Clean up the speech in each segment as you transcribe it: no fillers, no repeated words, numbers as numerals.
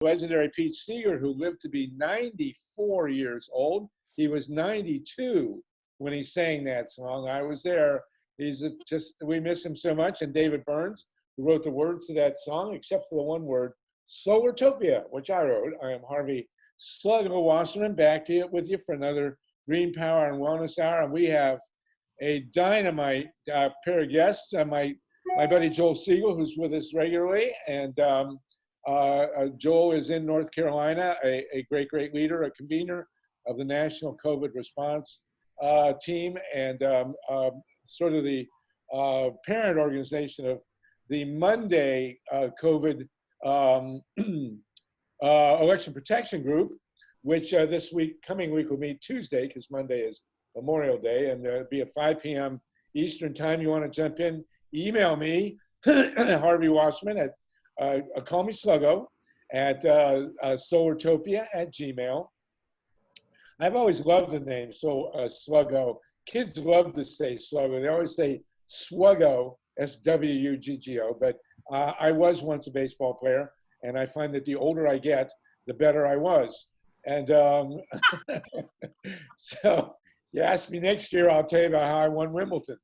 legendary Pete Seeger, who lived to be 94 years old. He was 92 when he sang that song. I was there. We miss him so much. And David Burns, who wrote the words to that song, except for the one word, Solartopia, which I wrote. I am Harvey Sluggo Wasserman, back to it with you for another Green Power and Wellness Hour. And we have a dynamite pair of guests. My buddy Joel Siegel, who's with us regularly, and Joel is in North Carolina, a great leader, a convener of the National COVID Response Team, and sort of the parent organization of the Monday COVID Election Protection Group, which coming week will meet Tuesday, because Monday is Memorial Day, and it'll be at 5 p.m. Eastern time. You want to jump in, email me, Harvey Wasserman, at call me Sluggo, at Solartopia@gmail. I've always loved the name Sluggo. Kids love to say Sluggo. They always say Swuggo, S-W-U-G-G-O, but I was once a baseball player, and I find that the older I get, the better I was. And so you ask me next year, I'll tell you about how I won Wimbledon.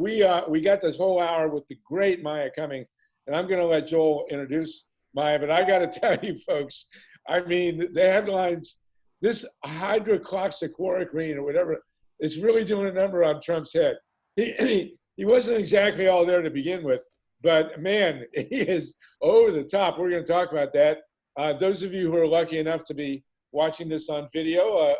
We got this whole hour with the great Maya Cummings, and I'm going to let Joel introduce Maya, but I got to tell you folks, I mean, the headlines, this hydroxychloroquine or whatever is really doing a number on Trump's head. He wasn't exactly all there to begin with, but man, he is over the top. We're going to talk about that. Those of you who are lucky enough to be watching this on video,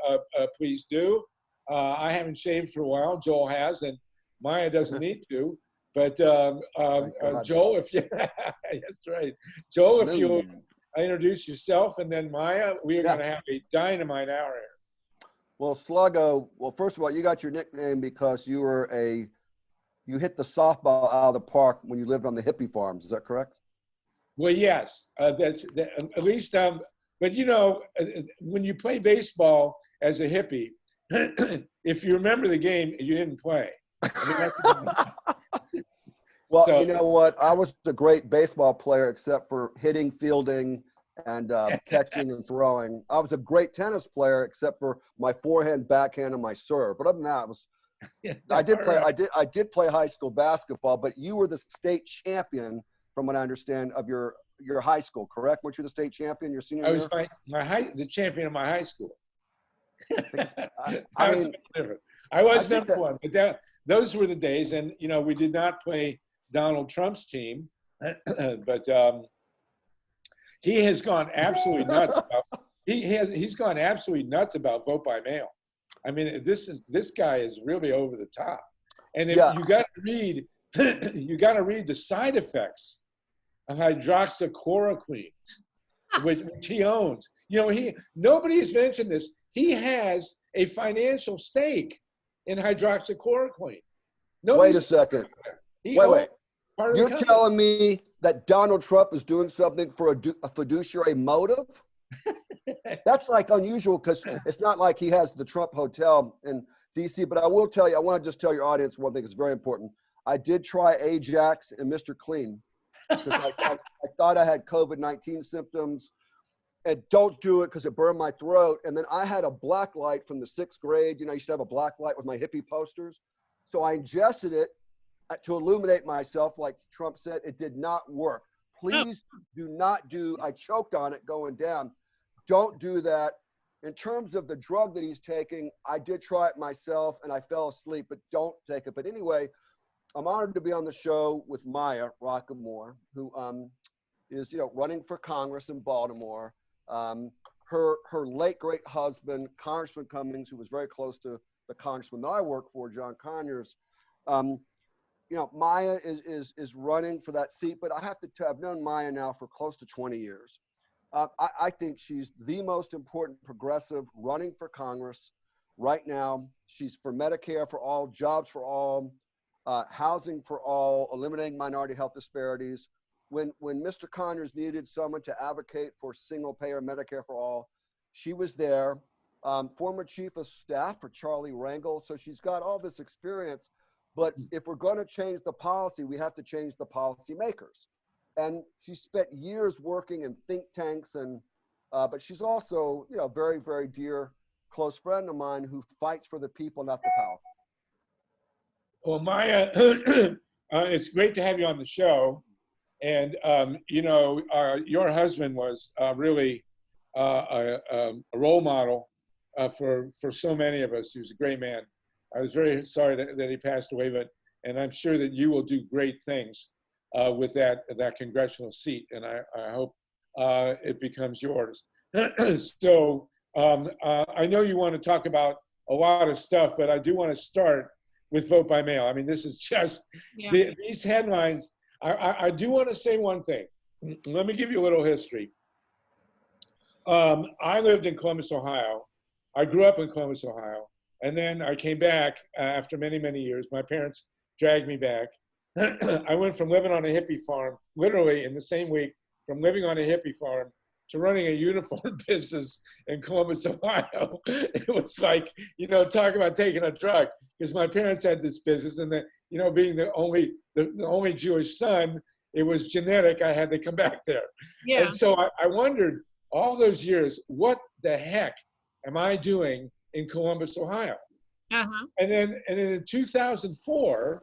please do. I haven't shaved for a while. Joel has, and Maya doesn't need to. But Joel, if you, that's right. Joel, if you introduce yourself, and then Maya, we are going to have a dynamite hour here. Well, Sluggo, well, first of all, you got your nickname because you hit the softball out of the park when you lived on the hippie farms. Is that correct? Well, yes, at least, but you know, when you play baseball as a hippie, if you remember the game, you didn't play. I mean, well, so, you know what? I was a great baseball player except for hitting, fielding, and catching and throwing. I was a great tennis player except for my forehand, backhand, and my serve. But other than that, I did play high school basketball. But you were the state champion, from what I understand, of your high school, correct? Weren't you the state champion your senior year? I was the champion of my high school. I was number one, but those were the days, and you know, we did not play Donald Trump's team, but he has gone absolutely nuts about. He's gone absolutely nuts about vote by mail. I mean, this guy is really over the top, and you got to read the side effects of hydroxychloroquine, which he owns. You know, nobody's mentioned this. He has a financial stake in hydroxychloroquine. Wait a second. Wait. You're telling me that Donald Trump is doing something for a fiduciary motive? That's like unusual, because it's not like he has the Trump Hotel in D.C. But I will tell you, I want to just tell your audience one thing that's very important. I did try Ajax and Mr. Clean because I thought I had COVID-19 symptoms. And don't do it because it burned my throat. And then I had a black light from the 6th grade. You know, I used to have a black light with my hippie posters. So I ingested it to illuminate myself, like Trump said. It did not work. Please do not I choked on it going down. Don't do that. In terms of the drug that he's taking, I did try it myself and I fell asleep, but don't take it. But anyway, I'm honored to be on the show with Maya Rockamore, who is, you know, running for Congress in Baltimore. Her late great husband, Congressman Cummings, who was very close to the congressman that I work for, John Conyers. You know, Maya is running for that seat, but I have to tell, I've known Maya now for close to 20 years. I think she's the most important progressive running for Congress right now. She's for Medicare for all, jobs for all, housing for all, eliminating minority health disparities. When Mr. Conyers needed someone to advocate for single-payer Medicare for all, she was there. Former chief of staff for Charlie Rangel, so she's got all this experience. But if we're going to change the policy, we have to change the policy makers. and she spent years working in think tanks, and but she's also, you know, very, very dear, close friend of mine who fights for the people, not the power. Well, Maya, it's great to have you on the show. And, you know, your husband was really a role model for so many of us. He was a great man. I was very sorry that he passed away, and I'm sure that you will do great things with that congressional seat, and I hope it becomes yours. So I know you want to talk about a lot of stuff, but I do want to start with vote by mail. I mean, this is just, these headlines. I do want to say one thing. Let me give you a little history. I lived in Columbus, Ohio. I grew up in Columbus, Ohio. And then I came back after many, many years. My parents dragged me back. I went from living on a hippie farm, literally in the same week, from living on a hippie farm to running a uniform business in Columbus, Ohio. It was like, you know, talk about taking a drug, because my parents had this business, and you know, being the only Jewish son, it was genetic. I had to come back there. Yeah. And so I wondered all those years, what the heck am I doing in Columbus, Ohio? Uh-huh. And then in 2004,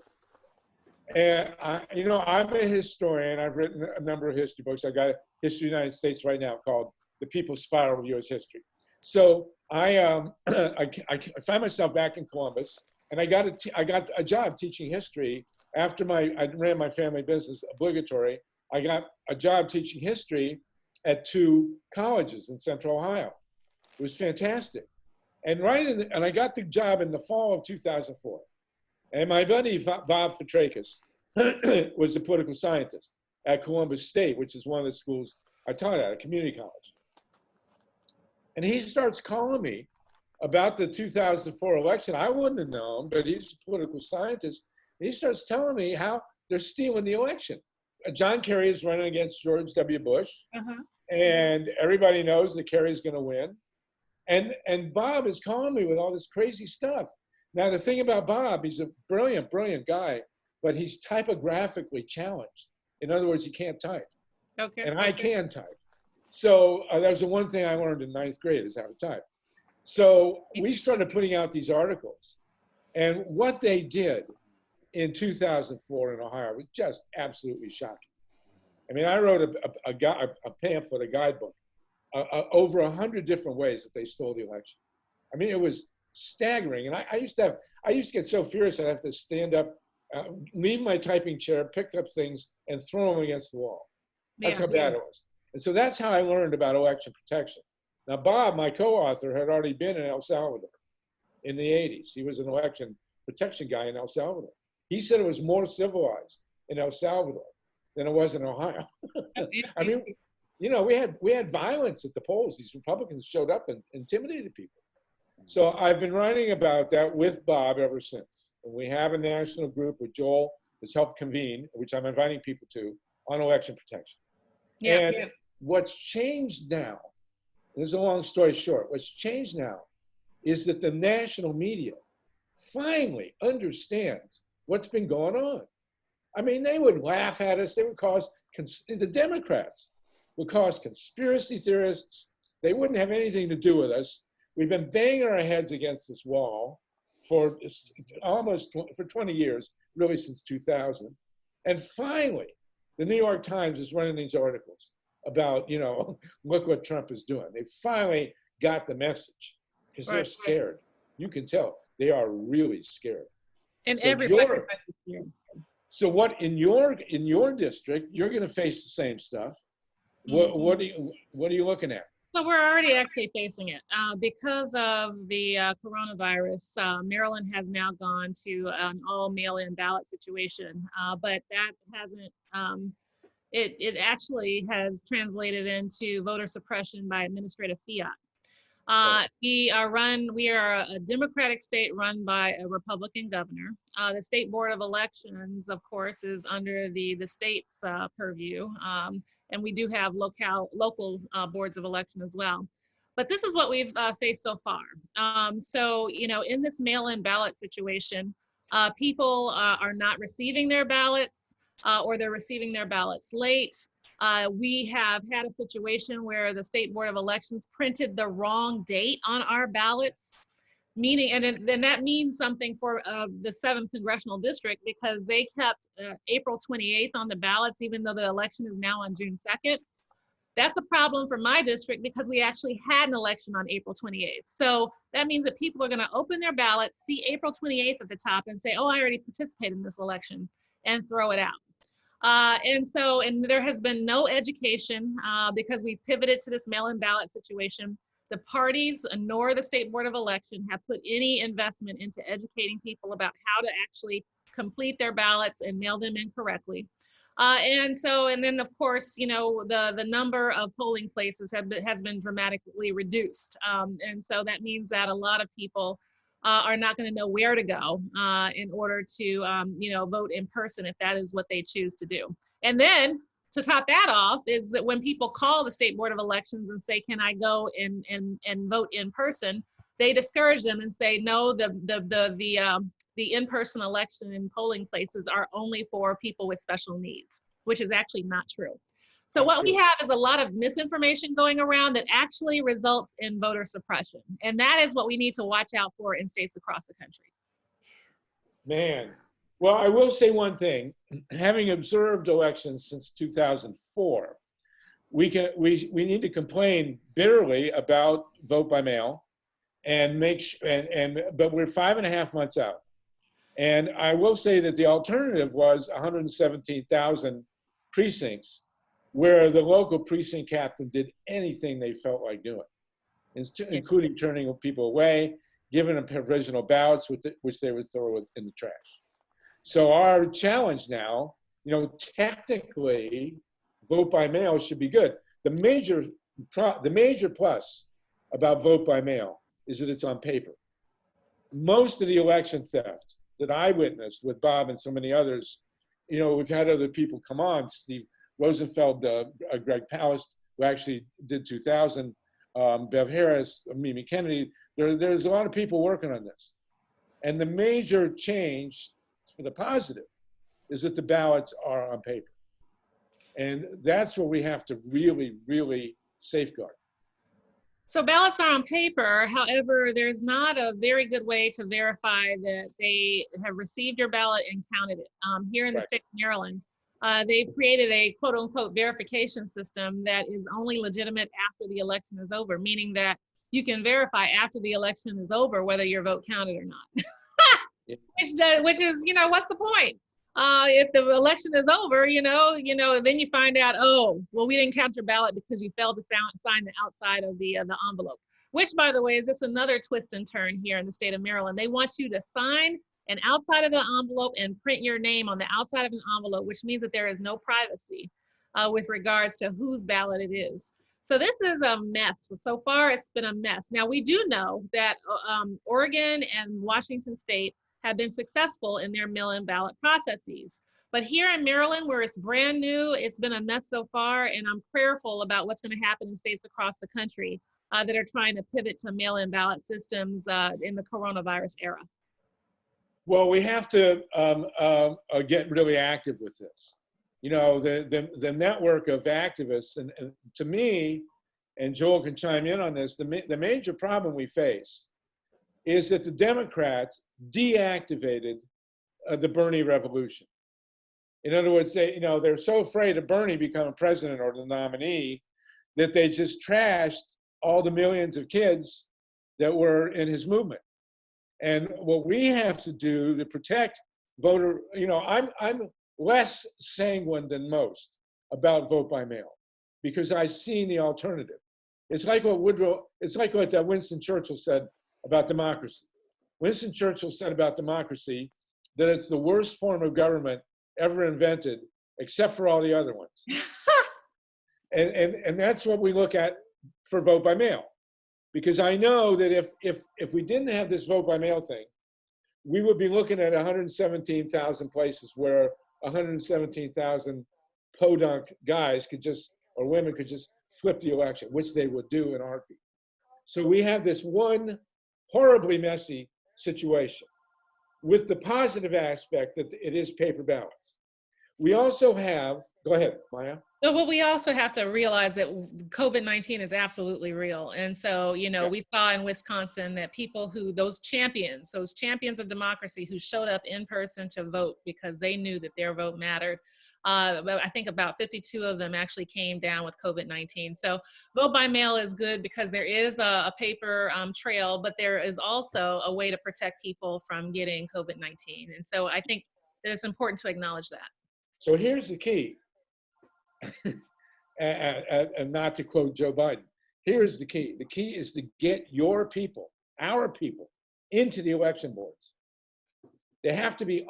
and you know, I'm a historian. I've written a number of history books. I got a History of the United States right now called The People's Spiral of U.S. History. So I found myself back in Columbus, and I got a job teaching history after I ran my family business, obligatory. I got a job teaching history at 2 colleges in Central Ohio. It was fantastic. And I got the job in the fall of 2004. And my buddy, Bob Fitrakis, was a political scientist at Columbus State, which is one of the schools I taught at, a community college. And he starts calling me about the 2004 election. I wouldn't have known, but he's a political scientist. He starts telling me how they're stealing the election. John Kerry is running against George W. Bush, and everybody knows that Kerry's going to win. And Bob is calling me with all this crazy stuff. Now, the thing about Bob, he's a brilliant, brilliant guy, but he's typographically challenged. In other words, he can't type. Okay. And I can type. So that was the one thing I learned in 9th grade, is how to type. So we started putting out these articles. And what they did in 2004 in Ohio was just absolutely shocking. I mean, I wrote a pamphlet, a guidebook, over 100 different ways that they stole the election. I mean, it was staggering. And I used to get so furious I'd have to stand up, leave my typing chair, pick up things, and throw them against the wall. That's how bad it was. And so that's how I learned about election protection. Now, Bob, my co-author, had already been in El Salvador in the 80s. He was an election protection guy in El Salvador. He said it was more civilized in El Salvador than it was in Ohio. I mean, you know, we had violence at the polls. These Republicans showed up and intimidated people. So I've been writing about that with Bob ever since. And we have a national group which Joel has helped convene, which I'm inviting people to, on election protection. What's changed now, this is a long story short, what's changed now is that the national media finally understands what's been going on. I mean, they would laugh at us. They would the Democrats would cause conspiracy theorists. They wouldn't have anything to do with us. We've been banging our heads against this wall for 20 years, really since 2000. And finally, the New York Times is running these articles about, you know, look what Trump is doing. They finally got the message because they're scared. You can tell they are really scared. And so everybody. So what in your district, you're going to face the same stuff. What are you looking at? So we're already actually facing it because of the coronavirus. Maryland has now gone to an all mail-in ballot situation, but that hasn't. It actually has translated into voter suppression by administrative fiat. We are a Democratic state run by a Republican governor. The State Board of Elections, of course, is under the state's purview. And we do have local boards of election as well. But this is what we've faced so far. So, you know, in this mail-in ballot situation, people are not receiving their ballots. or they're receiving their ballots late. We have had a situation where the State Board of Elections printed the wrong date on our ballots, meaning, and then that means something for the 7th Congressional District, because they kept April 28th on the ballots, even though the election is now on June 2nd. That's a problem for my district because we actually had an election on April 28th. So that means that people are going to open their ballots, see April 28th at the top and say, oh, I already participated in this election, and throw it out. And there has been no education because we pivoted to this mail-in ballot situation. The parties nor the State Board of Election have put any investment into educating people about how to actually complete their ballots and mail them in correctly. And then of course, you know, the number of polling places has been dramatically reduced. And so that means that a lot of people are not going to know where to go in order to, you know, vote in person if that is what they choose to do. And then to top that off is that when people call the State Board of Elections and say, can I go and vote in person, they discourage them and say, no, the in-person election and polling places are only for people with special needs, which is actually not true. So what we have is a lot of misinformation going around that actually results in voter suppression. And that is what we need to watch out for in states across the country. Man, well, I will say one thing. Having observed elections since 2004, we need to complain bitterly about vote by mail, and but we're 5.5 months out. And I will say that the alternative was 117,000 precincts where the local precinct captain did anything they felt like doing, including turning people away, giving them provisional ballots which they would throw in the trash. So our challenge now, you know, technically, vote by mail should be good. The major plus about vote by mail is that it's on paper. Most of the election theft that I witnessed with Bob and so many others, you know, we've had other people come on, Steve Rosenfeld, Greg Palast, who actually did 2000, Bev Harris, Mimi Kennedy. There's a lot of people working on this. And the major change for the positive is that the ballots are on paper. And that's what we have to really, really safeguard. So ballots are on paper. However, there's not a very good way to verify that they have received your ballot and counted it. Here in the state of Maryland, they've created a quote unquote verification system that is only legitimate after the election is over, meaning that you can verify after the election is over whether your vote counted or not. Which is, you know, what's the point? If the election is over, you know, then you find out, oh, well, we didn't count your ballot because you failed to sign the outside of the envelope. Which, by the way, is just another twist and turn here in the state of Maryland. They want you to sign an outside of the envelope and print your name on the outside of an envelope, which means that there is no privacy with regards to whose ballot it is. So this is a mess. So far, it's been a mess. Now, we do know that Oregon and Washington State have been successful in their mail-in ballot processes. But here in Maryland, where it's brand new, it's been a mess so far, and I'm prayerful about what's going to happen in states across the country that are trying to pivot to mail-in ballot systems in the coronavirus era. Well, we have to get really active with this. You know, the network of activists, and to me, and Joel can chime in on this, the major problem we face is that the Democrats deactivated the Bernie revolution. In other words, they're so afraid of Bernie becoming president or the nominee that they just trashed all the millions of kids that were in his movement. And what we have to do to protect voter, you know, I'm less sanguine than most about vote by mail because I've seen the alternative. It's like what Winston Churchill said about democracy. Winston Churchill said about democracy that it's the worst form of government ever invented, except for all the other ones. and that's what we look at for vote by mail. Because I know that if we didn't have this vote by mail thing, we would be looking at 117,000 places where 117,000 podunk guys or women could just flip the election, which they would do in a heartbeat. So we have this one horribly messy situation with the positive aspect that it is paper ballots. We also have, go ahead, Maya. Well, we also have to realize that COVID-19 is absolutely real. And so, you know, we saw in Wisconsin that people who, those champions of democracy who showed up in person to vote because they knew that their vote mattered. I think about 52 of them actually came down with COVID-19. So vote by mail is good because there is a paper trail, but there is also a way to protect people from getting COVID-19. And so I think that it's important to acknowledge that. So here's the key. And not to quote Joe Biden, here's the key. The key is to get your people, our people, into the election boards. They have to be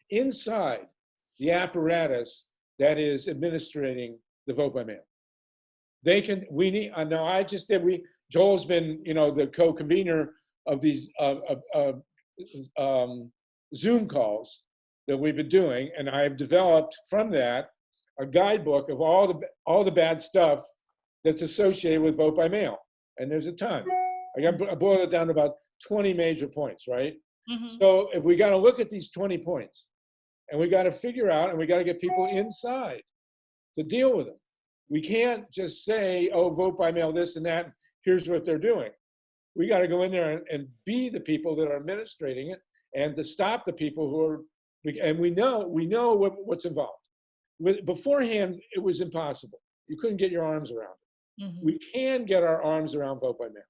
inside the apparatus that is administrating the vote by mail. They can, we need, no, I just did, Joel's been, you know, the co-convenor of these Zoom calls that we've been doing, and I have developed from that a guidebook of all the bad stuff that's associated with vote by mail, and there's a ton. I boiled it down to about 20 major points, right? Mm-hmm. So if we got to look at these 20 points, and we got to figure out, and we got to get people inside to deal with them. We can't just say, oh, vote by mail, this and that. Here's what they're doing. We got to go in there and be the people that are administrating it, and to stop the people who are. And we know what's involved. Beforehand, it was impossible. You couldn't get your arms around it. Mm-hmm. We can get our arms around vote by mail.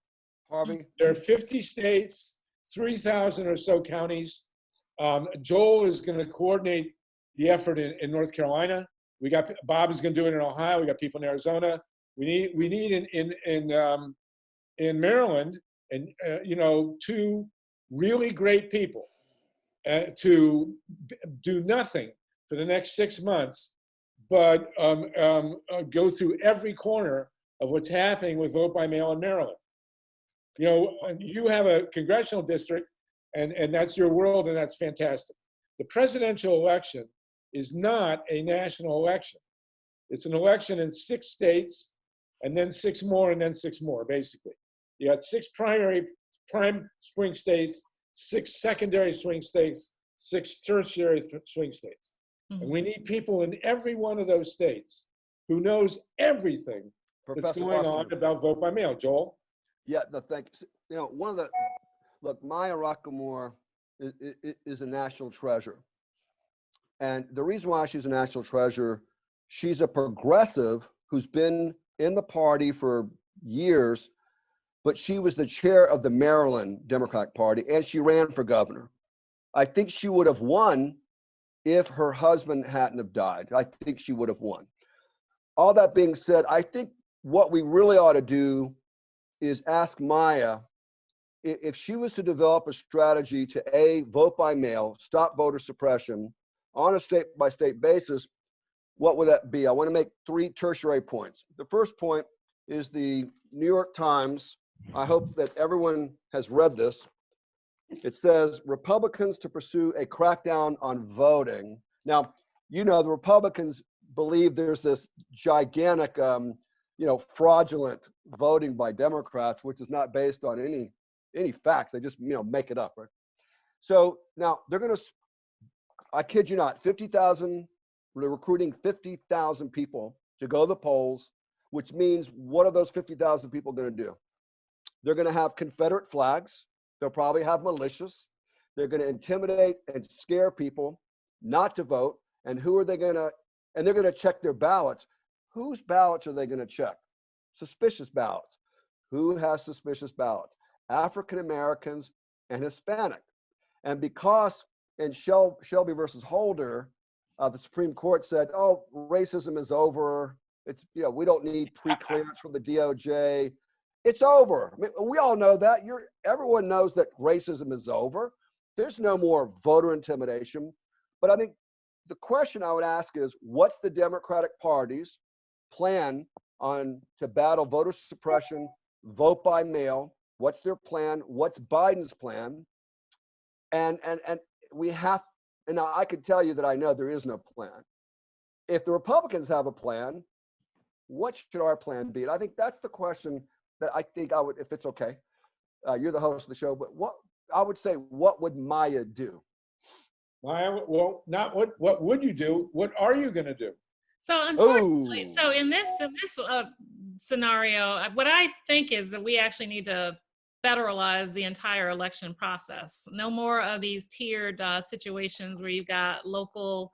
Harvey? There are 50 states, 3,000 or so counties. Joel is going to coordinate the effort in North Carolina. Bob is going to do it in Ohio. We got people in Arizona. We need in Maryland, and you know, 2 really great people to do nothing for the next 6 months, but go through every corner of what's happening with vote by mail in Maryland. You know, you have a congressional district, and that's your world, and that's fantastic. The presidential election is not a national election. It's an election in 6 states, and then 6 more, and then 6 more, basically. You got 6 prime swing states, 6 secondary swing states, 6 tertiary swing states. Mm-hmm. And we need people in every one of those states who knows everything that's going on about vote by mail. Joel? Yeah, no, thanks. You know, look, Maya Rockamore is a national treasure. And the reason why she's a national treasure, she's a progressive who's been in the party for years, but she was the chair of the Maryland Democratic Party, and she ran for governor. I think she would have won if her husband hadn't have died. I think she would have won. All that being said, I think what we really ought to do is ask Maya if she was to develop a strategy to vote by mail, stop voter suppression on a state-by-state basis, what would that be? I want to make 3 tertiary points. The first point is the New York Times. I hope that everyone has read this. It says, Republicans to pursue a crackdown on voting. Now, you know, the Republicans believe there's this gigantic, fraudulent voting by Democrats, which is not based on any facts. They just, make it up, right? So now they're going to, I kid you not, 50,000, they're recruiting 50,000 people to go to the polls, which means what are those 50,000 people going to do? They're going to have Confederate flags. They'll probably have militias. They're going to intimidate and scare people not to vote. And who are they going to, and they're going to check their ballots. Whose ballots are they going to check? Suspicious ballots. Who has suspicious ballots? African Americans and Hispanic. And because in Shelby versus Holder, the Supreme Court said, oh, racism is over. It's, we don't need pre-clearance from the DOJ. It's over. I mean, we all know that. Everyone knows that racism is over. There's no more voter intimidation. But I think the question I would ask is, what's the Democratic Party's plan to battle voter suppression, vote by mail? What's their plan? What's Biden's plan? And we have, and I can tell you that I know there is no plan. If the Republicans have a plan, what should our plan be? And I think that's the question that I think I would, if it's okay, you're the host of the show, but what I would say, what would Maya do? Maya, well, not what would you do? What are you going to do? So unfortunately, so in this scenario, what I think is that we actually need to federalize the entire election process. No more of these tiered situations where you've got local,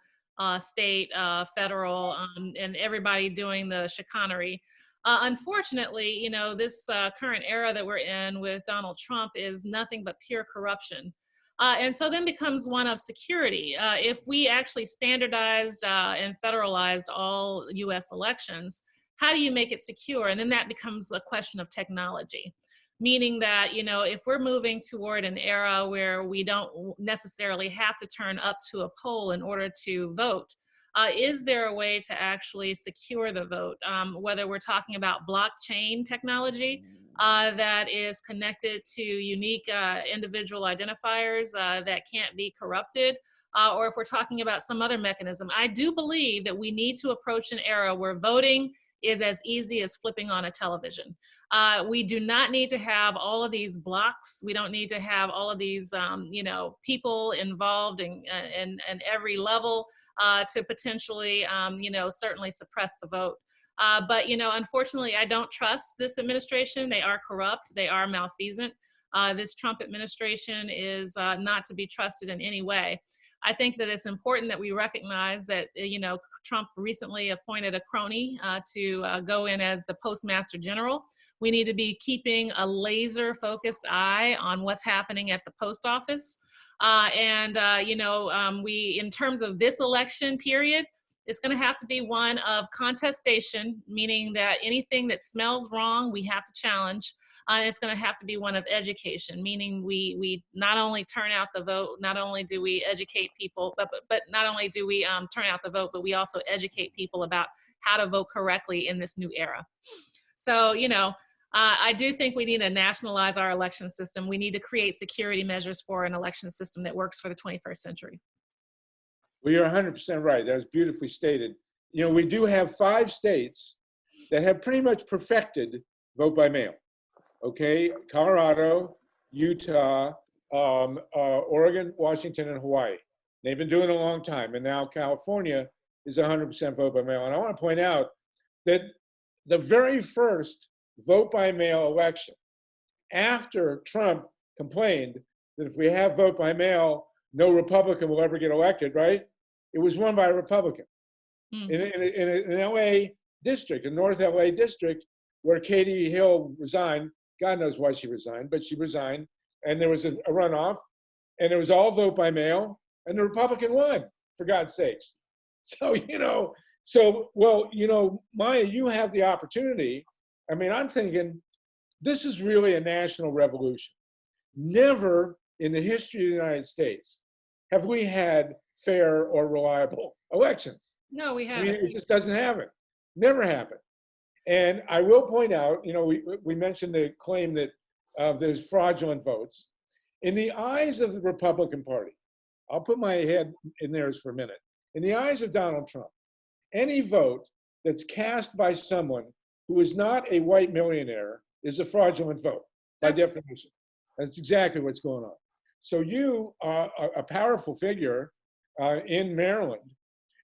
state, federal, and everybody doing the chicanery. Unfortunately, you know, this current era that we're in with Donald Trump is nothing but pure corruption. And so then becomes one of security. If we actually standardized and federalized all US elections, how do you make it secure? And then that becomes a question of technology. Meaning that, you know, if we're moving toward an era where we don't necessarily have to turn up to a poll in order to vote, is there a way to actually secure the vote? Whether we're talking about blockchain technology, that is connected to unique individual identifiers that can't be corrupted, or if we're talking about some other mechanism. I do believe that we need to approach an era where voting is as easy as flipping on a television. We do not need to have all of these blocks. We don't need to have all of these, you know, people involved in every level to potentially, you know, certainly suppress the vote. But, you know, unfortunately, I don't trust this administration. They are corrupt. They are malfeasant. This Trump administration is not to be trusted in any way. I think that it's important that we recognize that, you know, Trump recently appointed a crony to go in as the Postmaster General. We need to be keeping a laser focused eye on what's happening at the post office. You know, we, in terms of this election period, it's going to have to be one of contestation, meaning that anything that smells wrong, we have to challenge. It's going to have to be one of education, meaning we not only turn out the vote, not only do we educate people, but not only do we turn out the vote, but we also educate people about how to vote correctly in this new era. So, you know, I do think we need to nationalize our election system. We need to create security measures for an election system that works for the 21st century. Well, you're 100% right. That was beautifully stated. You know, we do have 5 states that have pretty much perfected vote by mail. Okay, Colorado, Utah, Oregon, Washington, and Hawaii. They've been doing it a long time, and now California is 100% vote by mail. And I want to point out that the very first vote by mail election, after Trump complained that if we have vote by mail, no Republican will ever get elected, right? It was won by a Republican in an LA district, a North LA district, where Katie Hill resigned. God knows why she resigned, but she resigned. And there was a runoff, and it was all vote by mail, and the Republican won, for God's sakes. So, you know, well, you know, Maya, you have the opportunity. I mean, I'm thinking this is really a national revolution. Never in the history of the United States have we had fair or reliable elections. No, we haven't. I mean, it just doesn't happen. Never happened. And I will point out, you know, we mentioned the claim that there's fraudulent votes. In the eyes of the Republican Party, I'll put my head in theirs for a minute. In the eyes of Donald Trump, any vote that's cast by someone who is not a white millionaire is a fraudulent vote by definition. That's exactly what's going on. So you are a powerful figure in Maryland.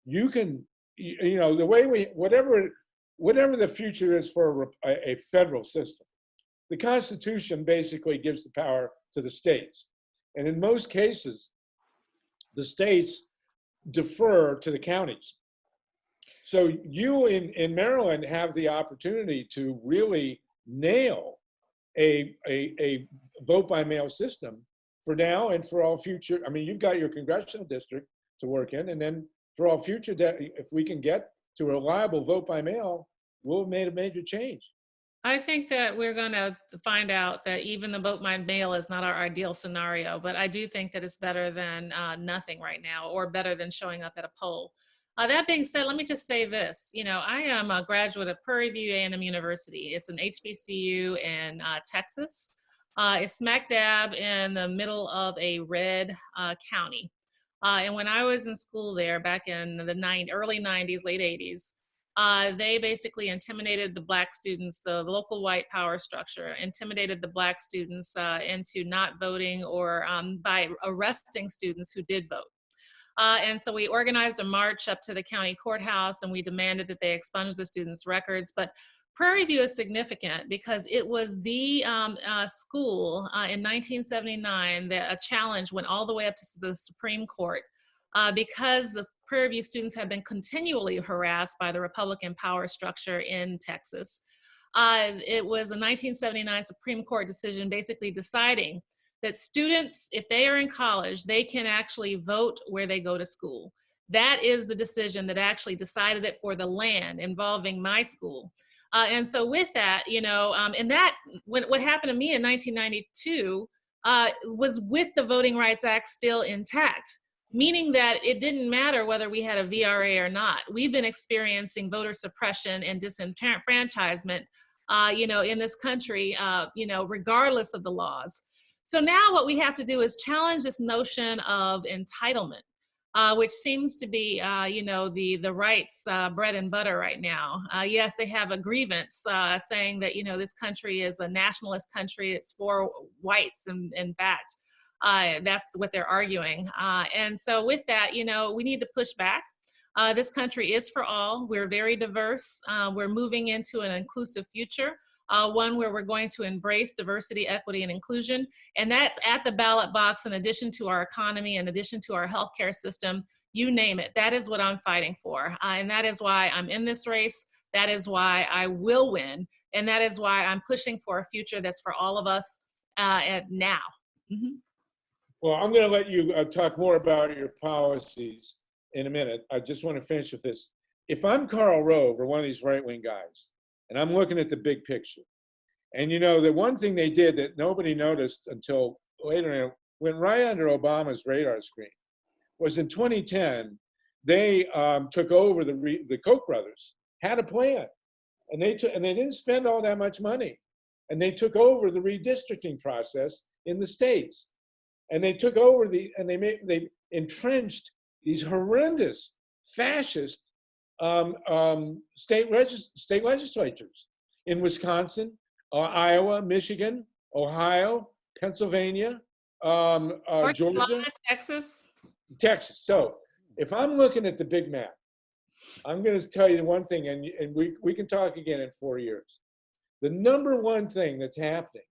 You can, you know, the way whatever the future is for a federal system, the Constitution basically gives the power to the states. And in most cases, the states defer to the counties. So you in Maryland have the opportunity to really nail a vote by mail system for now and for all future. I mean, you've got your congressional district to work in, and then for all future, if we can get to a reliable vote by mail, we'll have made a major change. I think that we're going to find out that even the vote by mail is not our ideal scenario, but I do think that it's better than nothing right now, or better than showing up at a poll. That being said, let me just say this. You know, I am a graduate of Prairie View A&M University. It's an HBCU in Texas. It's smack dab in the middle of a red county. And when I was in school there back in the early 90s, late 80s, they basically intimidated the Black students, the local white power structure, intimidated the Black students into not voting, or by arresting students who did vote. And so we organized a march up to the county courthouse, and we demanded that they expunge the students' records. But Prairie View is significant because it was the school in 1979 that a challenge went all the way up to the Supreme Court because the Prairie View students had been continually harassed by the Republican power structure in Texas. It was a 1979 Supreme Court decision basically deciding that students, if they are in college, they can actually vote where they go to school. That is the decision that actually decided it for the land involving my school. And so with that, you know, and that, what happened to me in 1992 was with the Voting Rights Act still intact, meaning that it didn't matter whether we had a VRA or not. We've been experiencing voter suppression and disenfranchisement, you know, in this country, you know, regardless of the laws. So now what we have to do is challenge this notion of entitlement, which seems to be, you know, the right's bread and butter right now. Yes, they have a grievance saying that, you know, this country is a nationalist country. It's for whites, and in fact, that's what they're arguing. And so with that, you know, we need to push back. This country is for all. We're very diverse. We're moving into an inclusive future. One where we're going to embrace diversity, equity, and inclusion. And that's at the ballot box, in addition to our economy, in addition to our healthcare system, you name it. That is what I'm fighting for. And that is why I'm in this race. That is why I will win. And that is why I'm pushing for a future that's for all of us now. Mm-hmm. Well, I'm going to let you talk more about your policies in a minute. I just want to finish with this. If I'm Karl Rove or one of these right-wing guys, and I'm looking at the big picture, and you know, the one thing they did that nobody noticed until later, went right under Obama's radar screen, was in 2010, they took over the Koch brothers, had a plan, and they didn't spend all that much money, and they took over the redistricting process in the states, and they took over they entrenched these horrendous fascist state legislatures in Wisconsin, Iowa, Michigan, Ohio, Pennsylvania, Georgia, Texas. So if I'm looking at the big map, I'm going to tell you one thing, and we can talk again in 4 years. The number one thing that's happening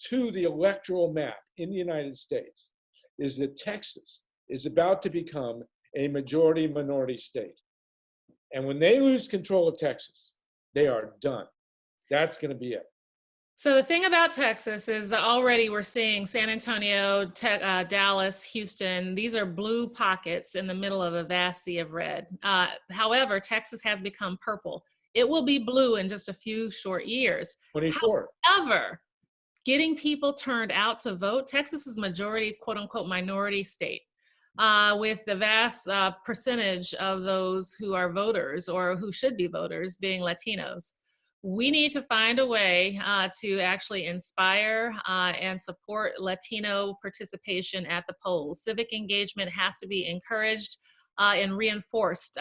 to the electoral map in the United States is that Texas is about to become a majority-minority state. And when they lose control of Texas, they are done. That's going to be it. So the thing about Texas is that already we're seeing San Antonio, Dallas, Houston. These are blue pockets in the middle of a vast sea of red. However, Texas has become purple. It will be blue in just a few short years. 24. However, getting people turned out to vote, Texas is majority, quote unquote, minority state. With the vast percentage of those who are voters or who should be voters being Latinos. We need to find a way to actually inspire and support Latino participation at the polls. Civic engagement has to be encouraged and reinforced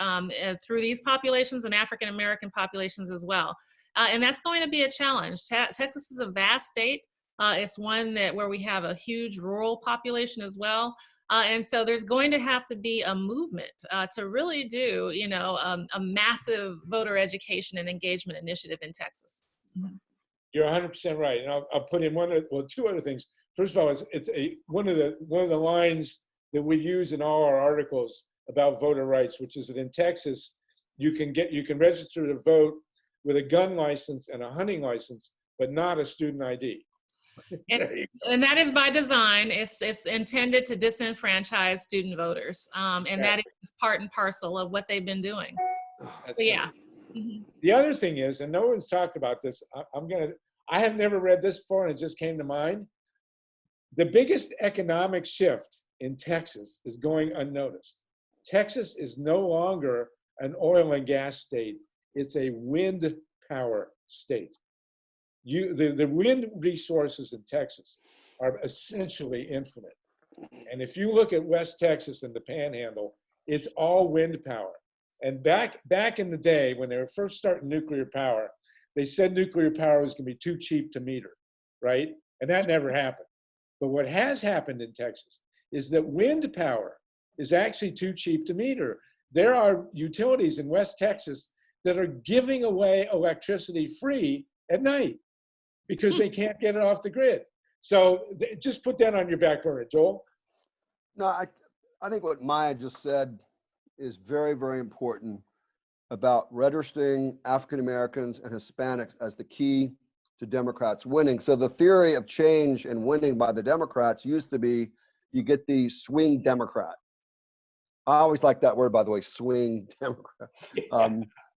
through these populations and African American populations as well. And that's going to be a challenge. Texas is a vast state. It's one where we have a huge rural population as well. And so there's going to have to be a movement to really do, you know, a massive voter education and engagement initiative in Texas. Mm-hmm. You're 100% right, and I'll put in two other things. First of all, it's one of the lines that we use in all our articles about voter rights, which is that in Texas you can register to vote with a gun license and a hunting license, but not a student ID. And that is by design. It's intended to disenfranchise student voters, and that is part and parcel of what they've been doing. Yeah. Mm-hmm. The other thing is, and no one's talked about this, I have never read this before, and it just came to mind. The biggest economic shift in Texas is going unnoticed. Texas is no longer an oil and gas state. It's a wind power state. The wind resources in Texas are essentially infinite. And if you look at West Texas and the Panhandle, it's all wind power. And back in the day when they were first starting nuclear power, they said nuclear power was going to be too cheap to meter, right? And that never happened. But what has happened in Texas is that wind power is actually too cheap to meter. There are utilities in West Texas that are giving away electricity free at night because they can't get it off the grid. So just put that on your back burner, Joel. No, I think what Maya just said is very, very important about registering African Americans and Hispanics as the key to Democrats winning. So the theory of change and winning by the Democrats used to be you get the swing Democrat. I always like that word, by the way, swing Democrat.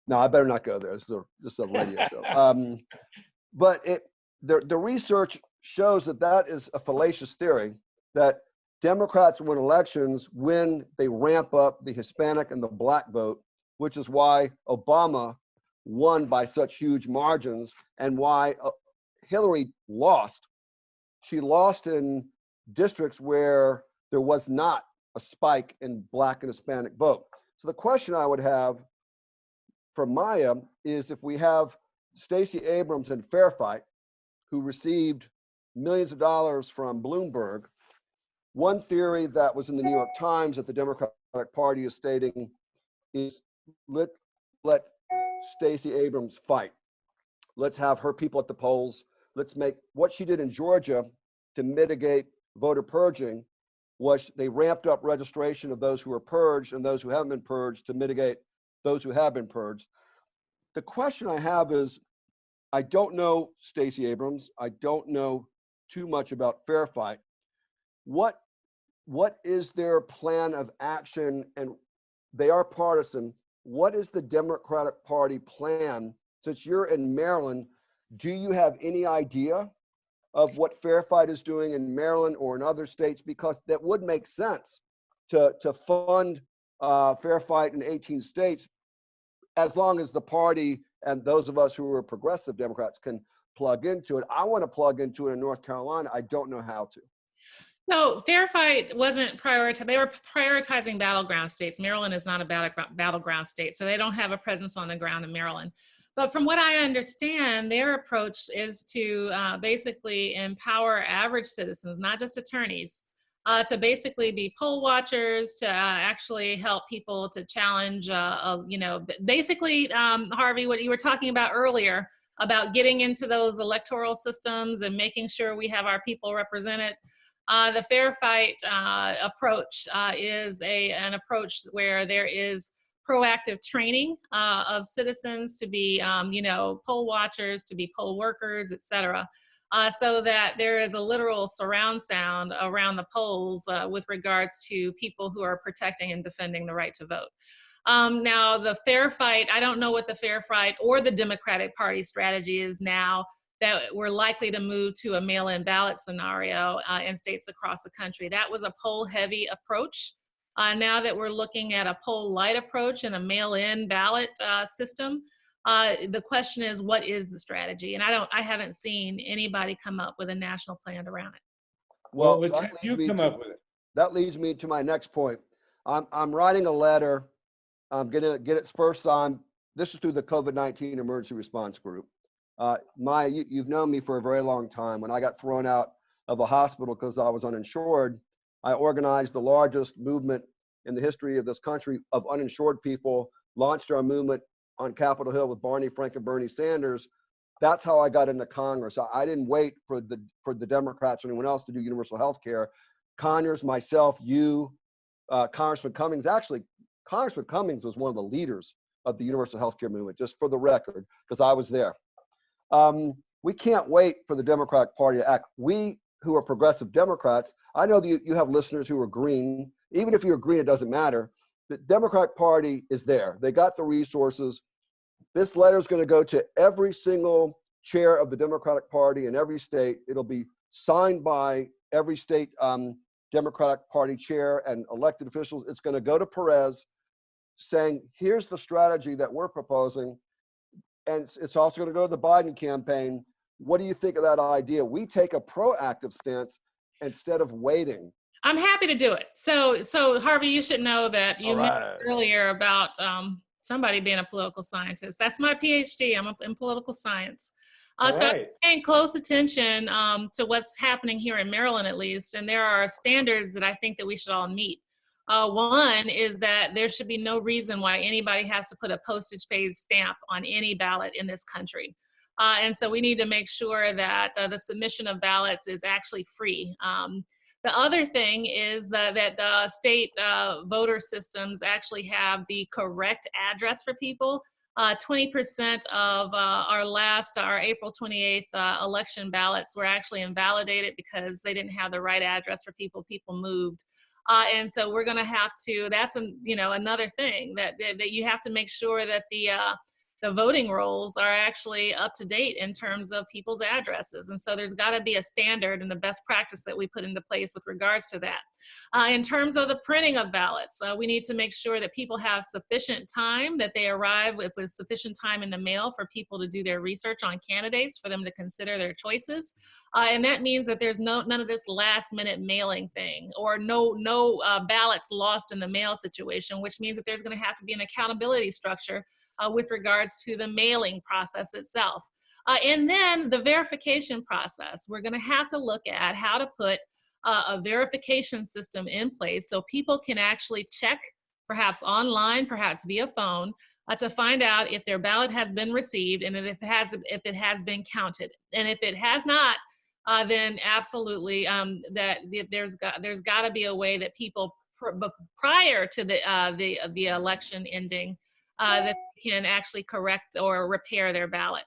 No, I better not go there. This is a radio show. But the research shows that is a fallacious theory, that Democrats win elections when they ramp up the Hispanic and the Black vote, which is why Obama won by such huge margins and why Hillary lost. She lost in districts where there was not a spike in Black and Hispanic vote. So the question I would have for Maya is, if we have Stacey Abrams and Fair Fight, who received millions of dollars from Bloomberg, one theory that was in the New York Times that the Democratic Party is stating is let Stacey Abrams fight. Let's have her people at the polls. Let's make what she did in Georgia to mitigate voter purging was they ramped up registration of those who were purged and those who haven't been purged to mitigate those who have been purged. The question I have is, I don't know Stacey Abrams. I don't know too much about Fair Fight. What is their plan of action? And they are partisan. What is the Democratic Party plan? Since you're in Maryland, do you have any idea of what Fair Fight is doing in Maryland or in other states? Because that would make sense to fund Fair Fight in 18 states, as long as the party and those of us who are progressive Democrats can plug into it. I want to plug into it in North Carolina. I don't know how to. So Fair Fight wasn't prioritized. They were prioritizing battleground states. Maryland is not a battleground state, so they don't have a presence on the ground in Maryland. But from what I understand, their approach is to basically empower average citizens, not just attorneys, to basically be poll watchers, to actually help people to challenge, basically, Harvey, what you were talking about earlier about getting into those electoral systems and making sure we have our people represented. The Fair Fight approach is an approach where there is proactive training of citizens to be, poll watchers, to be poll workers, et cetera, so that there is a literal surround sound around the polls with regards to people who are protecting and defending the right to vote. Now, the Fair Fight, I don't know what the Fair Fight or the Democratic Party strategy is now, that we're likely to move to a mail-in ballot scenario in states across the country. That was a poll-heavy approach. Now that we're looking at a poll-light approach and a mail-in ballot system, the question is, what is the strategy? And I haven't seen anybody come up with a national plan around it. Well, let's have you come up with it. That leads me to my next point. I'm writing a letter. I'm gonna get its first signed. This is through the COVID-19 Emergency Response Group. Maya, you've known me for a very long time. When I got thrown out of a hospital because I was uninsured, I organized the largest movement in the history of this country of uninsured people, launched our movement on Capitol Hill with Barney Frank and Bernie Sanders. That's how I got into Congress. I didn't wait for the Democrats or anyone else to do universal health care. Conyers, myself, you, Congressman Cummings. Actually, Congressman Cummings was one of the leaders of the universal health care movement, just for the record, because I was there. We can't wait for the Democratic Party to act. We who are progressive Democrats, I know that you have listeners who are green. Even if you're green, it doesn't matter. The Democratic Party is there. They got the resources. This letter is going to go to every single chair of the Democratic Party in every state. It'll be signed by every state Democratic Party chair and elected officials. It's going to go to Perez saying, here's the strategy that we're proposing. And it's also going to go to the Biden campaign. What do you think of that idea? We take a proactive stance instead of waiting. I'm happy to do it. So Harvey, you should know that you mentioned earlier about somebody being a political scientist. That's my PhD. I'm in political science. So I'm paying close attention to what's happening here in Maryland, at least. And there are standards that I think that we should all meet. One is that there should be no reason why anybody has to put a postage-paid stamp on any ballot in this country. And so we need to make sure that the submission of ballots is actually free. The other thing is that state voter systems actually have the correct address for people. 20% of our April 28th election ballots were actually invalidated because they didn't have the right address for people. People moved. And so we're going to have to, that's another thing that you have to make sure that the voting rolls are actually up to date in terms of people's addresses. And so there's got to be a standard and the best practice that we put into place with regards to that. In terms of the printing of ballots, we need to make sure that people have sufficient time, that they arrive with sufficient time in the mail for people to do their research on candidates, for them to consider their choices. And that means that there's none of this last minute mailing thing, or no ballots lost in the mail situation, which means that there's going to have to be an accountability structure with regards to the mailing process itself. And then the verification process. We're going to have to look at how to put a verification system in place so people can actually check, perhaps online, perhaps via phone, to find out if their ballot has been received and if it has been counted. And if it has not, then absolutely there's got to be a way that people prior to the election ending that they can actually correct or repair their ballot.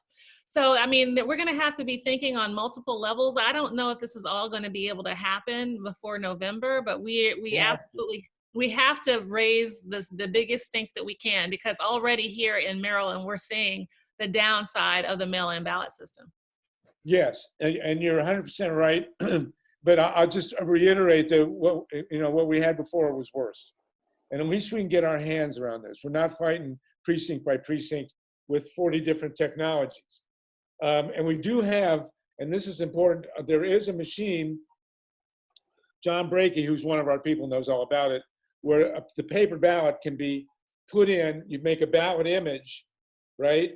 So, I mean, we're going to have to be thinking on multiple levels. I don't know if this is all going to be able to happen before November, but we absolutely, we have to raise the biggest stink that we can, because already here in Maryland, we're seeing the downside of the mail-in ballot system. Yes, and you're 100% right. But I'll just reiterate that what we had before was worse. And at least we can get our hands around this. We're not fighting precinct by precinct with 40 different technologies. And we do have, and this is important, there is a machine, John Brakey, who's one of our people, knows all about it, where the paper ballot can be put in, you make a ballot image, right?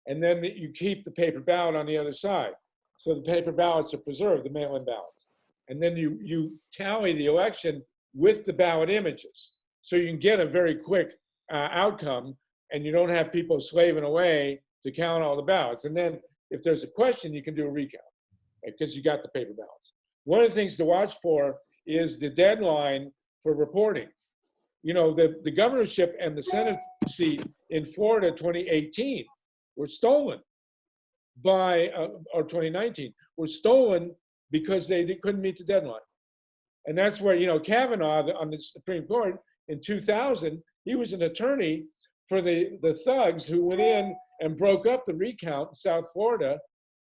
And then you keep the paper ballot on the other side. So the paper ballots are preserved, the mail-in ballots. And then you tally the election with the ballot images. So you can get a very quick outcome, and you don't have people slaving away to count all the ballots. And then if there's a question, you can do a recount because you got the paper ballots. One of the things to watch for is the deadline for reporting. You know, the governorship and the Senate seat in Florida 2018 were stolen by, or 2019, were stolen because they couldn't meet the deadline. And that's where, Kavanaugh on the Supreme Court in 2000, he was an attorney for the thugs who went in and broke up the recount in South Florida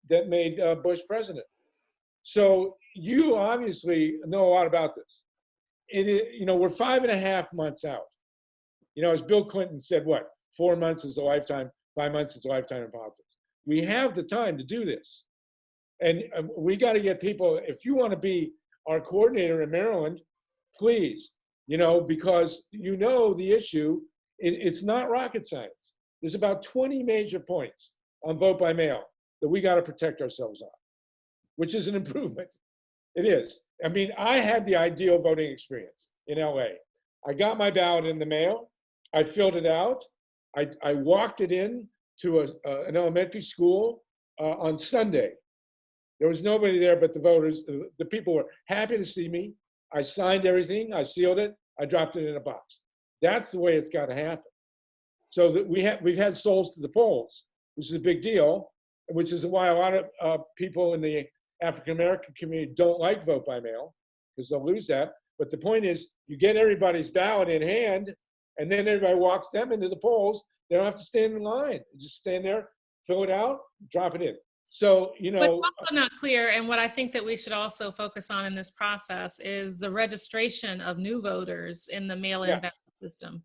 that made Bush president. So you obviously know a lot about this. We're 5.5 months out. As Bill Clinton said, 4 months is a lifetime, 5 months is a lifetime in politics. We have the time to do this. And we got to get people, if you want to be our coordinator in Maryland, please, because the issue, it's not rocket science. There's about 20 major points on vote by mail that we got to protect ourselves on, which is an improvement. It is. I mean, I had the ideal voting experience in LA. I got my ballot in the mail. I filled it out. I walked it in to an elementary school on Sunday. There was nobody there but the voters. The people were happy to see me. I signed everything. I sealed it. I dropped it in a box. That's the way it's got to happen. So that we've had souls to the polls, which is a big deal, which is why a lot of people in the African-American community don't like vote by mail, because they'll lose that. But the point is, you get everybody's ballot in hand, and then everybody walks them into the polls. They don't have to stand in line. They just stand there, fill it out, drop it in. So, But it's also not clear, and what I think that we should also focus on in this process is the registration of new voters in the mail-in ballot system.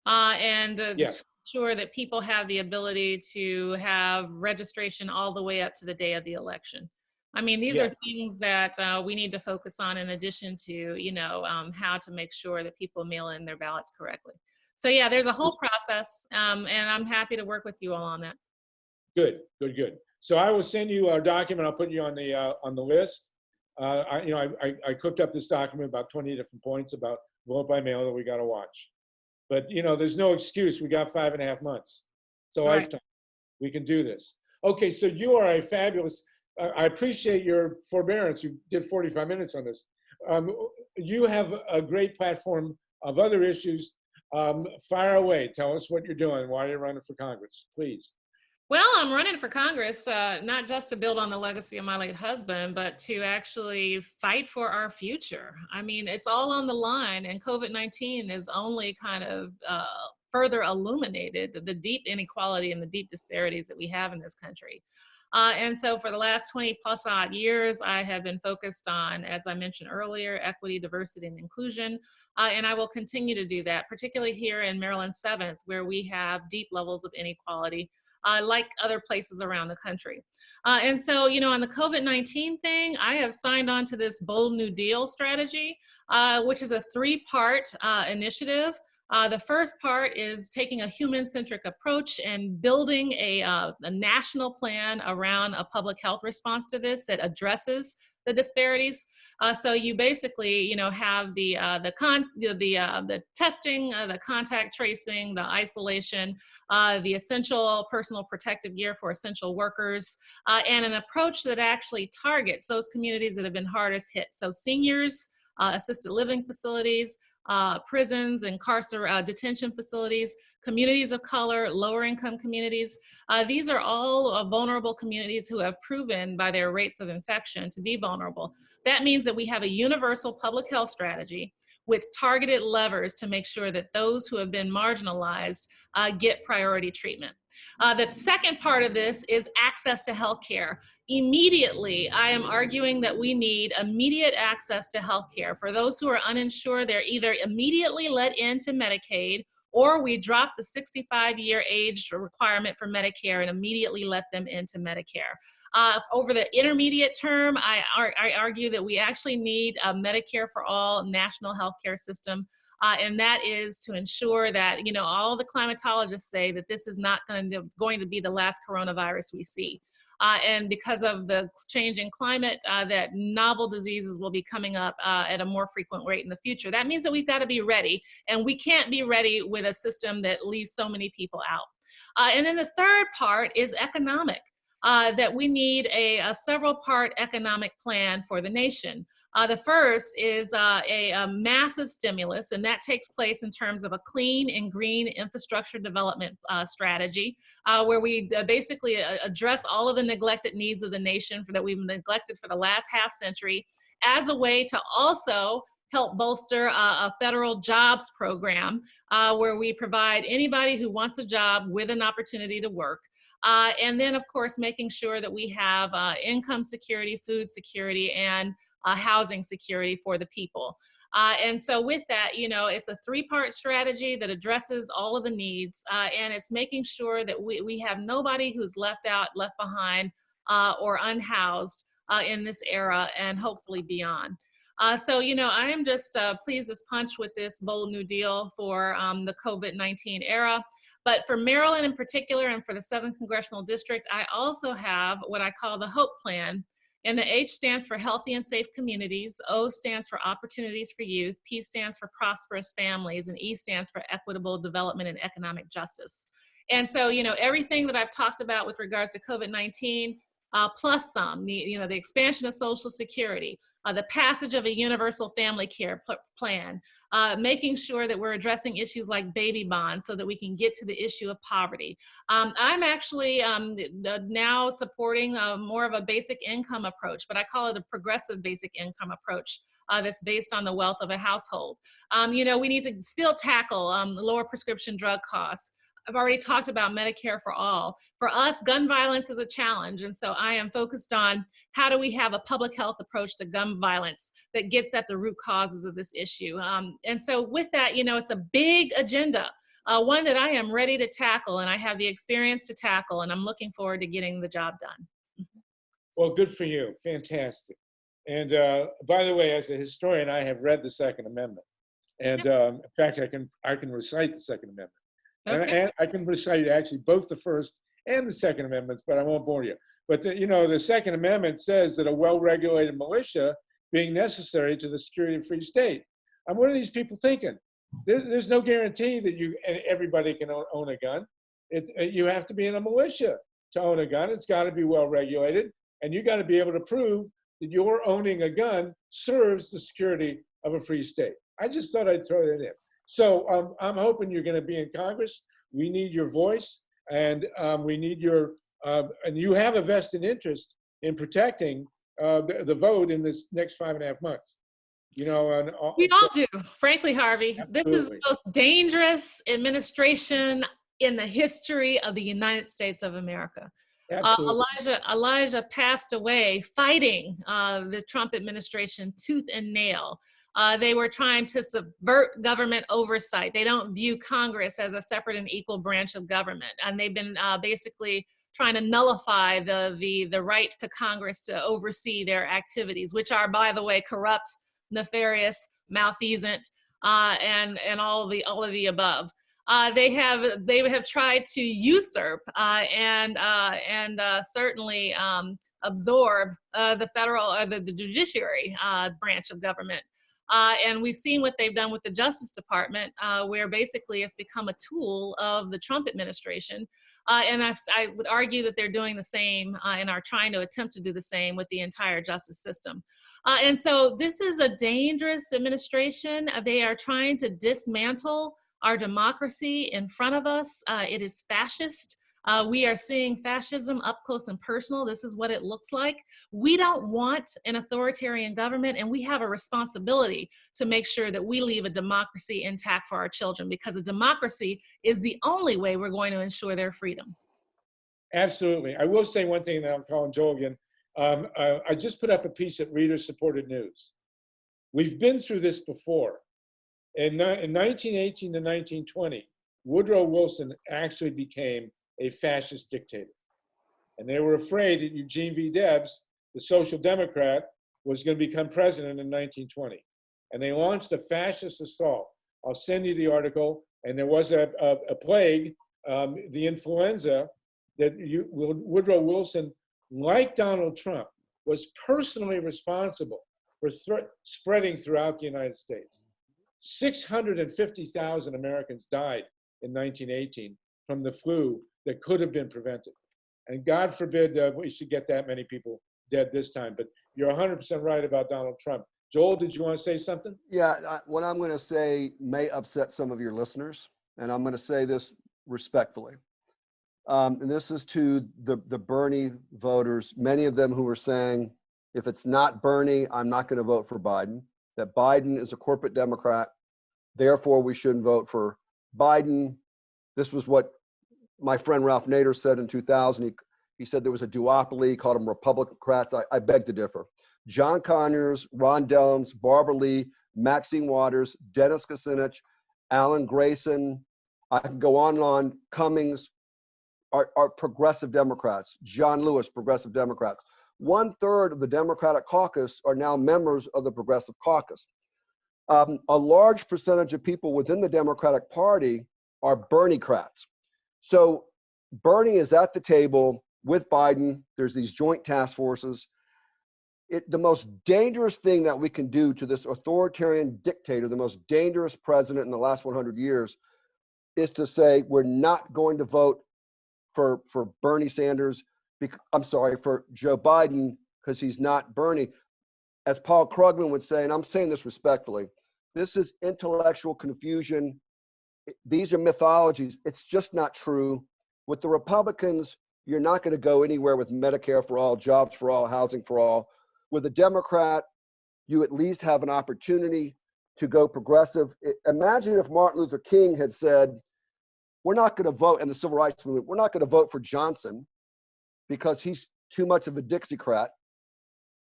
Yes. Sure that people have the ability to have registration all the way up to the day of the election. I mean, these are things that we need to focus on in addition to, how to make sure that people mail in their ballots correctly. So yeah, there's a whole process, and I'm happy to work with you all on that. Good. So I will send you our document. I'll put you on the list. I cooked up this document, about 20 different points about vote by mail that we got to watch. But, you know, there's no excuse. We got 5.5 months. It's a lifetime. We can do this. Okay, so you are a fabulous, I appreciate your forbearance. You did 45 minutes on this. You have a great platform of other issues. Fire away. Tell us what you're doing. Why you're running for Congress, please. Well, I'm running for Congress, not just to build on the legacy of my late husband, but to actually fight for our future. I mean, it's all on the line, and COVID-19 is only kind of further illuminated the deep inequality and the deep disparities that we have in this country. And so for the last 20 plus odd years, I have been focused on, as I mentioned earlier, equity, diversity, and inclusion. And I will continue to do that, particularly here in Maryland 7th, where we have deep levels of inequality, like other places around the country. And so, you know, on the COVID-19 thing, I have signed on to this Bold New Deal strategy, which is a 3-part initiative. The first part is taking a human-centric approach and building a national plan around a public health response to this that addresses the disparities. So you basically, you know, have the testing, the contact tracing, the isolation, the essential personal protective gear for essential workers, and an approach that actually targets those communities that have been hardest hit. So seniors, assisted living facilities, prisons and detention facilities, communities of color, lower income communities. These are all vulnerable communities who have proven by their rates of infection to be vulnerable. That means that we have a universal public health strategy with targeted levers to make sure that those who have been marginalized get priority treatment. The second part of this is access to health care. Immediately, I am arguing that we need immediate access to health care. For those who are uninsured, they're either immediately let into Medicaid, or we drop the 65-year age requirement for Medicare and immediately let them into Medicare. Over the intermediate term, I argue that we actually need a Medicare for all national healthcare system. And that is to ensure that, you know, all the climatologists say that this is not going to be the last coronavirus we see. And because of the changing climate, that novel diseases will be coming up at a more frequent rate in the future. That means that we've got to be ready, and we can't be ready with a system that leaves so many people out. And then the third part is economic. That we need a several-part economic plan for the nation. The first is a massive stimulus, and that takes place in terms of a clean and green infrastructure development strategy, where we basically address all of the neglected needs of the nation that we've neglected for the last half century, as a way to also help bolster a federal jobs program, where we provide anybody who wants a job with an opportunity to work. And then, of course, making sure that we have income security, food security, and housing security for the people. And so with that, you know, it's a 3-part strategy that addresses all of the needs, and it's making sure that we have nobody who's left out, left behind, or unhoused in this era and hopefully beyond. So, you know, I am just pleased as punch with this Bold New Deal for the COVID-19 era. But for Maryland in particular, and for the 7th Congressional District, I also have what I call the HOPE Plan. And the H stands for Healthy and Safe Communities, O stands for Opportunities for Youth, P stands for Prosperous Families, and E stands for Equitable Development and Economic Justice. And so, you know, everything that I've talked about with regards to COVID-19, plus some, the expansion of Social Security, the passage of a universal family care plan, making sure that we're addressing issues like baby bonds so that we can get to the issue of poverty. I'm actually now supporting more of a basic income approach, but I call it a progressive basic income approach that's based on the wealth of a household. You know, we need to still tackle lower prescription drug costs. I've already talked about Medicare for all. For us, gun violence is a challenge, and so I am focused on how do we have a public health approach to gun violence that gets at the root causes of this issue. And so with that, you know, it's a big agenda, one that I am ready to tackle, and I have the experience to tackle, and I'm looking forward to getting the job done. Well, good for you. Fantastic. And by the way, as a historian, I have read the Second Amendment. And in fact, I can recite the Second Amendment. Okay. And I can recite actually both the First and the Second Amendments, but I won't bore you. But you know, the Second Amendment says that a well-regulated militia being necessary to the security of a free state. And what are these people thinking? There's no guarantee that everybody can own a gun. You have to be in a militia to own a gun. It's got to be well regulated, and you got to be able to prove that your owning a gun serves the security of a free state. I just thought I'd throw that in. So I'm hoping you're going to be in Congress. We need your voice, and we need your, and you have a vested interest in protecting the vote in this next 5.5 months. You know, we all do, frankly, Harvey. Absolutely. This is the most dangerous administration in the history of the United States of America. Elijah passed away fighting the Trump administration tooth and nail. They were trying to subvert government oversight. They don't view Congress as a separate and equal branch of government. And they've been basically trying to nullify the right to Congress to oversee their activities, which are, by the way, corrupt, nefarious, malfeasant, and all of the above. They have tried to usurp and certainly absorb the federal or the judiciary branch of government. And we've seen what they've done with the Justice Department, where basically it's become a tool of the Trump administration. And I would argue that they're doing the same and are trying to attempt to do the same with the entire justice system. And so this is a dangerous administration. They are trying to dismantle our democracy in front of us. It is fascist. We are seeing fascism up close and personal. This is what it looks like. We don't want an authoritarian government, and we have a responsibility to make sure that we leave a democracy intact for our children, because a democracy is the only way we're going to ensure their freedom. Absolutely. I will say one thing, and I'm calling Joel again. I just put up a piece at Reader Supported News. We've been through this before. In 1918 to 1920, Woodrow Wilson actually became a fascist dictator. And they were afraid that Eugene V. Debs, the social democrat, was going to become president in 1920. And they launched a fascist assault. I'll send you the article. And there was a plague, the influenza, that Woodrow Wilson, like Donald Trump, was personally responsible for spreading throughout the United States. 650,000 Americans died in 1918 from the flu that could have been prevented. And God forbid we should get that many people dead this time. But you're 100% right about Donald Trump. Joel, did you want to say something? Yeah, what I'm going to say may upset some of your listeners, and I'm going to say this respectfully. And this is to the Bernie voters, many of them who are saying, if it's not Bernie, I'm not going to vote for Biden, that Biden is a corporate Democrat, therefore we shouldn't vote for Biden. This was what my friend Ralph Nader said in 2000. He said there was a duopoly, called them Republicrats. I beg to differ. John Conyers, Ron Dellums, Barbara Lee, Maxine Waters, Dennis Kucinich, Alan Grayson, I can go on and on, Cummings, are progressive Democrats. John Lewis, progressive Democrats. 1/3 of the Democratic caucus are now members of the Progressive Caucus. A large percentage of people within the Democratic Party are Bernie-crats. So Bernie is at the table with Biden. There's these joint task forces. The most dangerous thing that we can do to this authoritarian dictator, the most dangerous president in the last 100 years, is to say we're not going to vote for Bernie Sanders. I'm sorry, for Joe Biden, because he's not Bernie. As Paul Krugman would say, and I'm saying this respectfully, this is intellectual confusion. These are mythologies. It's just not true. With the Republicans, you're not going to go anywhere with Medicare for all, jobs for all, housing for all. With a Democrat, you at least have an opportunity to go progressive. Imagine if Martin Luther King had said, we're not going to vote, and the Civil Rights Movement, we're not going to vote for Johnson because he's too much of a Dixiecrat,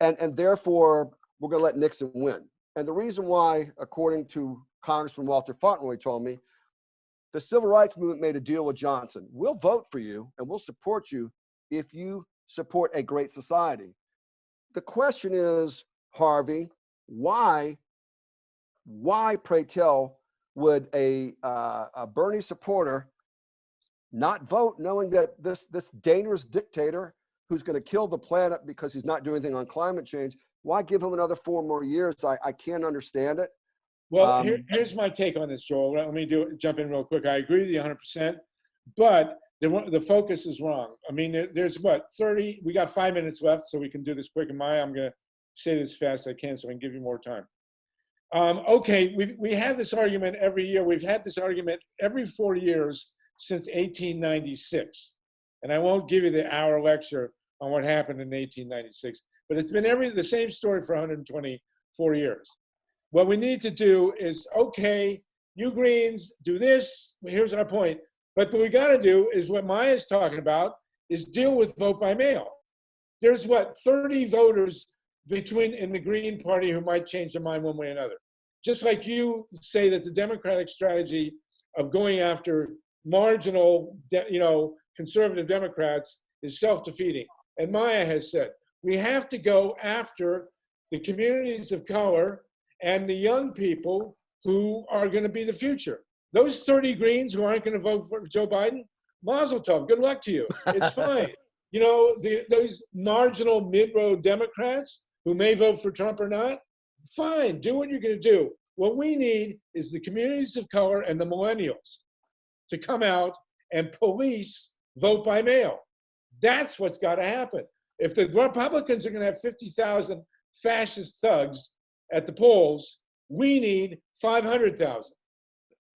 and therefore we're going to let Nixon win. And the reason why, according to Congressman Walter Fauntleroy told me, the Civil Rights Movement made a deal with Johnson. We'll vote for you and we'll support you if you support a great society. The question is, Harvey, why, pray tell, would a Bernie supporter not vote knowing that this dangerous dictator who's going to kill the planet because he's not doing anything on climate change, why give him another 4 more years? I can't understand it. Well, here's my take on this, Joel. Let me jump in real quick. I agree with you 100%, but the focus is wrong. I mean, there's what, 30, we got 5 minutes left, so we can do this quick. And Maya, I'm going to say this as fast as I can so I can give you more time. Okay, we have this argument every year. We've had this argument every 4 years since 1896. And I won't give you the hour lecture on what happened in 1896, but it's been the same story for 124 years. What we need to do is, okay, you Greens do this, here's our point. But what we gotta do is what Maya's talking about, is deal with vote by mail. There's what, 30 voters in the Green Party who might change their mind one way or another. Just like you say that the Democratic strategy of going after marginal, conservative Democrats is self-defeating. And Maya has said, we have to go after the communities of color and the young people who are going to be the future. Those 30 Greens who aren't going to vote for Joe Biden, mazel tov, good luck to you. It's fine. Those marginal mid-road Democrats who may vote for Trump or not, fine, do what you're going to do. What we need is the communities of color and the millennials to come out and police vote by mail. That's what's got to happen. If the Republicans are going to have 50,000 fascist thugs at the polls, we need 500,000.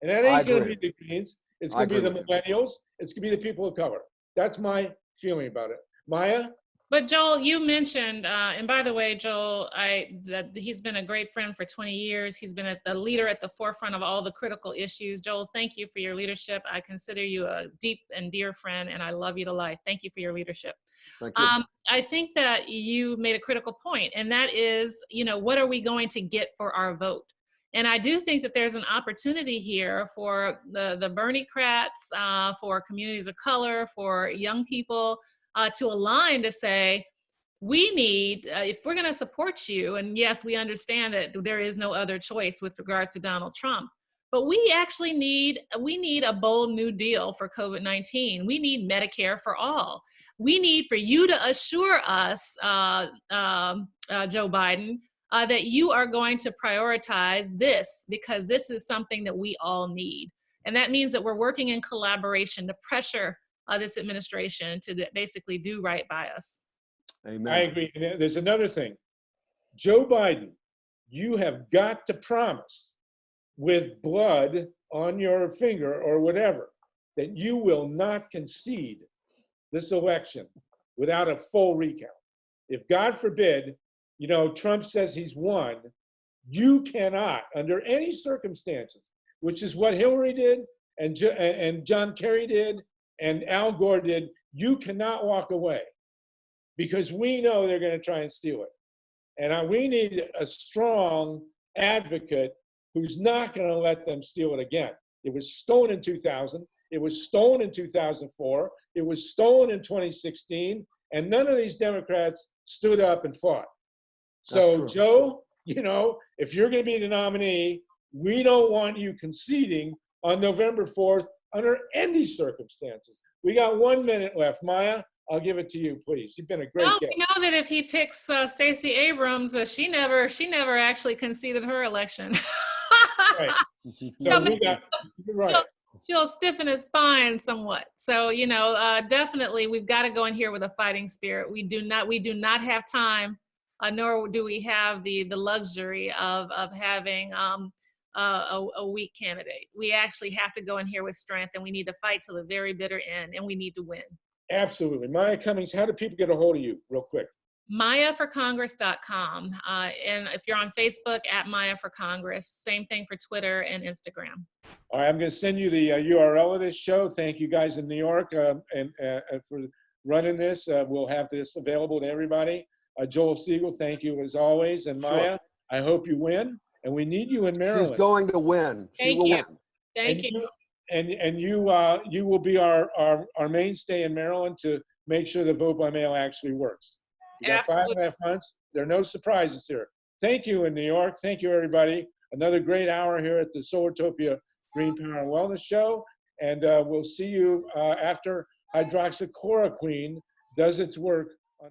And that ain't going to be the Greens. It's going to be the millennials. It's going to be the people of color. That's my feeling about it. Maya? But Joel, you mentioned, and by the way, Joel, he's been a great friend for 20 years. He's been the leader at the forefront of all the critical issues. Joel, thank you for your leadership. I consider you a deep and dear friend, and I love you to life. Thank you for your leadership. Thank you. I think that you made a critical point, and that is, what are we going to get for our vote? And I do think that there's an opportunity here for the Bernie-crats, for communities of color, for young people, to align to say, we need, if we're going to support you, and yes, we understand that there is no other choice with regards to Donald Trump, but we actually need a bold new deal for COVID-19. We need Medicare for all. We need for you to assure us, Joe Biden, that you are going to prioritize this, because this is something that we all need. And that means that we're working in collaboration to pressure this administration to basically do right by us. Amen. I agree. And there's another thing. Joe Biden, you have got to promise with blood on your finger or whatever that you will not concede this election without a full recount. If God forbid, Trump says he's won, you cannot, under any circumstances, which is what Hillary did and John Kerry did and Al Gore did, you cannot walk away because we know they're going to try and steal it. And we need a strong advocate who's not going to let them steal it again. It was stolen in 2000. It was stolen in 2004. It was stolen in 2016. And none of these Democrats stood up and fought. So, Joe, if you're going to be the nominee, we don't want you conceding on November 4th under any circumstances. We got 1 minute left. Maya, I'll give it to you, please. You've been a great guest. We know that if he picks Stacey Abrams, she never actually conceded her election. Right. So you're right. She'll stiffen his spine somewhat. So, definitely we've got to go in here with a fighting spirit. We do not have time, nor do we have the luxury of having a weak candidate. We actually have to go in here with strength, and we need to fight till the very bitter end, and we need to win. Absolutely. Maya Cummings, how do people get a hold of you real quick? MayaForCongress.com. And if you're on Facebook, at Maya for Congress. Same thing for Twitter and Instagram. All right, I'm going to send you the URL of this show. Thank you guys in New York and for running this. We'll have this available to everybody. Joel Siegel, thank you as always. And Maya, sure. I hope you win. And we need you in Maryland. She's going to win. She will win. Thank you. And you will be our mainstay in Maryland to make sure the vote by mail actually works. You got 5.5 months. There are no surprises here. Thank you in New York. Thank you, everybody. Another great hour here at the Solartopia Green Power and Wellness Show. And we'll see you after hydroxychloroquine does its work